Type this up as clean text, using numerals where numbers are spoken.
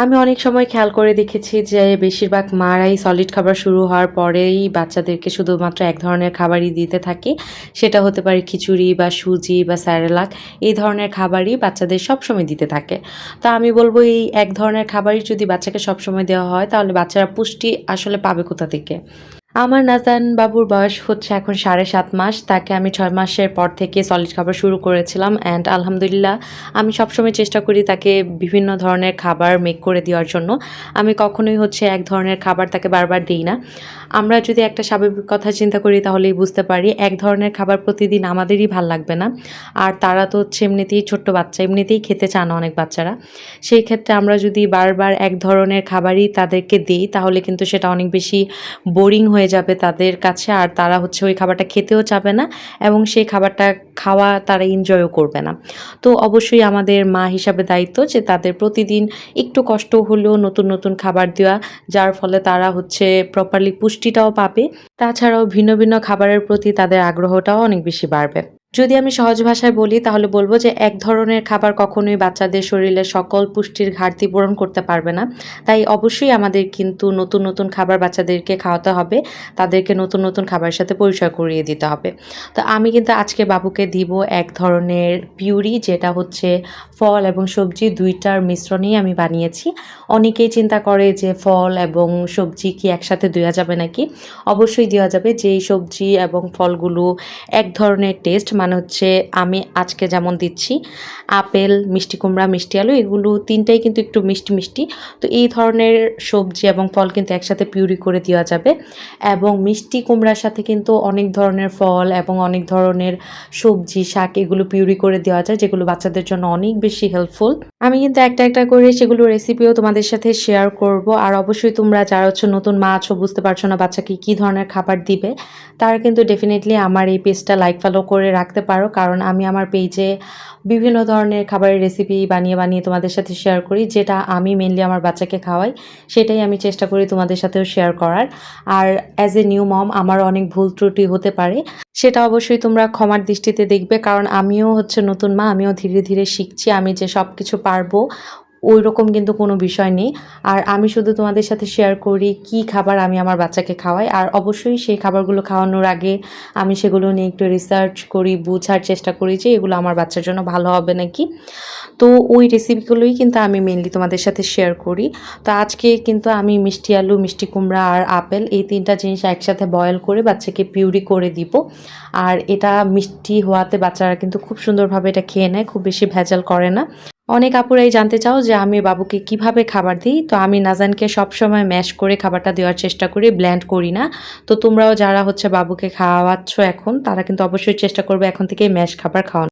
আমি অনেক সময় খেয়াল করে দেখেছি যে বেশিরভাগ মারাই সলিড খাবার শুরু হওয়ার পরেই বাচ্চাদেরকে শুধুমাত্র এক ধরনের খাবারই দিতে থাকে। সেটা হতে পারে খিচুড়ি বা সুজি বা স্যারেলাক, এই ধরনের খাবারই বাচ্চাদের সবসময় দিতে থাকে। তো আমি বলব এই এক ধরনের খাবারই যদি বাচ্চাকে সবসময় দেওয়া হয় তাহলে বাচ্চারা পুষ্টি আসলে পাবে কোথা থেকে? আমার নাজান বাবুর বয়স হচ্ছে এখন ৭.৫ মাস। তাকে আমি ৬ মাসের পর থেকে সলিড খাবার শুরু করেছিলাম অ্যান্ড আলহামদুলিল্লাহ আমি সবসময় চেষ্টা করি তাকে বিভিন্ন ধরনের খাবার মেক করে দেওয়ার জন্য। আমি কখনোই হচ্ছে এক ধরনের খাবার তাকে বারবার দেই না। আমরা যদি একটা স্বাভাবিক কথা চিন্তা করি তাহলেই বুঝতে পারি এক ধরনের খাবার প্রতিদিন আমাদেরই ভাল লাগবে না। আর তারা তো হচ্ছে এমনিতেই ছোট্ট বাচ্চা, এমনিতেই খেতে চায় না অনেক বাচ্চারা। সেই ক্ষেত্রে আমরা যদি বারবার এক ধরনের খাবারই তাদেরকে দেই তাহলে কিন্তু সেটা অনেক বেশি বোরিং হয়ে যাবে তাদের কাছে। আর তারা হচ্ছে ওই খাবারটা খেতেও চাবে না এবং সেই খাবারটা খাওয়া তারা এনজয়ও করবে না। তো অবশ্যই আমাদের মা হিসাবে দায়িত্ব যে তাদের প্রতিদিন একটু কষ্ট হলেও নতুন, নতুন খাবার দেওয়া, যার ফলে তারা হচ্ছে প্রপারলি পুষ্টিটাও পাবে। তাছাড়াও ভিন্ন, ভিন্ন খাবারের প্রতি তাদের আগ্রহটাও অনেক বেশি বাড়বে। যদি আমি সহজ ভাষায় বলি তাহলে বলব যে এক ধরনের খাবার কখনোই বাচ্চাদের শরীরে সকল পুষ্টির ঘাটতি পূরণ করতে পারবে না। তাই অবশ্যই আমাদের কিন্তু নতুন, নতুন খাবার বাচ্চাদেরকে খাওয়াতে হবে। তাদেরকে নতুন, নতুন খাবারের সাথে পরিচয় করিয়ে দিতে হবে। তো আমি কিন্তু আজকে বাবুকে দিব এক ধরনের পিউরি, যেটা হচ্ছে ফল এবং সবজি ২ টার মিশ্রণেই আমি বানিয়েছি। অনেকেই চিন্তা করে যে ফল এবং সবজি কি একসাথে দেওয়া যাবে নাকি? অবশ্যই দেওয়া যাবে। যেই সবজি এবং ফলগুলো এক ধরনের টেস্ট, মানে হচ্ছে আমি আজকে যেমন দিচ্ছি আপেল, মিষ্টি কুমড়া, মিষ্টি আলু, এগুলো ৩ টাই কিন্তু একটু মিষ্টি, মিষ্টি। তো এই ধরনের সবজি এবং ফল কিন্তু একসাথে পিউরি করে দেওয়া যাবে এবং মিষ্টি কুমড়ার সাথে কিন্তু অনেক ধরনের ফল এবং অনেক ধরনের সবজি, শাক এগুলো পিউরি করে দেওয়া যায়, যেগুলো বাচ্চাদের জন্য অনেক বেশি হেল্পফুল। আমি কিন্তু একটা, একটা করে সেগুলো রেসিপিও তোমাদের সাথে শেয়ার করব। আর অবশ্যই তোমরা যারা হচ্ছে নতুন মা আছো, বুঝতে পারছো না বাচ্চাকে কী ধরনের খাবার দিবে, তারা কিন্তু ডেফিনিটলি আমার এই পেজটা লাইক ফলো করে রাখতে পারো। কারণ আমি আমার পেজে বিভিন্ন ধরনের খাবারের রেসিপি বানিয়ে, বানিয়ে তোমাদের সাথে শেয়ার করি। যেটা আমি মেইনলি আমার বাচ্চাকে খাওয়াই, সেটাই আমি চেষ্টা করি তোমাদের সাথেও শেয়ার করার। আর অ্যাজ এ নিউ মম আমারও অনেক ভুল ত্রুটি হতে পারে। সেটা অবশ্যই তোমরা ক্ষমার দৃষ্টিতে দেখবে। কারণ আমিও হচ্ছে নতুন মা, আমিও ধীরে, ধীরে শিখছি। আমি যে সবকিছু পারবো ওইরকম কিন্তু কোনো বিষয় নেই। আর আমি শুধু তোমাদের সাথে শেয়ার করি কী খাবার আমি আমার বাচ্চাকে খাওয়াই। আর অবশ্যই সেই খাবারগুলো খাওয়ানোর আগে আমি সেগুলো নিয়ে একটু রিসার্চ করি, বুঝার চেষ্টা করি যে এগুলো আমার বাচ্চার জন্য ভালো হবে নাকি। তো ওই রেসিপিগুলোই কিন্তু আমি মেইনলি তোমাদের সাথে শেয়ার করি। তো আজকে কিন্তু আমি মিষ্টি আলু, মিষ্টি কুমড়া আর আপেল এই ৩টা জিনিস একসাথে বয়েল করে বাচ্চাকে পিউরি করে দিব। আর এটা মিষ্টি হওয়াতে বাচ্চারা কিন্তু খুব সুন্দরভাবে এটা খেয়ে নেয়, খুব বেশি ভেজাল করে না। অনেক আপুরাই জানতে চাও যে আমি বাবুকে কিভাবে খাবার দিই। তো আমি নাজানকে সবসময় ম্যাশ করে খাবারটা দেওয়ার চেষ্টা করি, ব্লেন্ড করি না। তো তোমরাও যারা হচ্ছে বাবুকে খাওয়াচ্ছ এখন, তারা কিন্তু অবশ্যই চেষ্টা করবে এখন থেকেই ম্যাশ খাবার খাওয়ানো।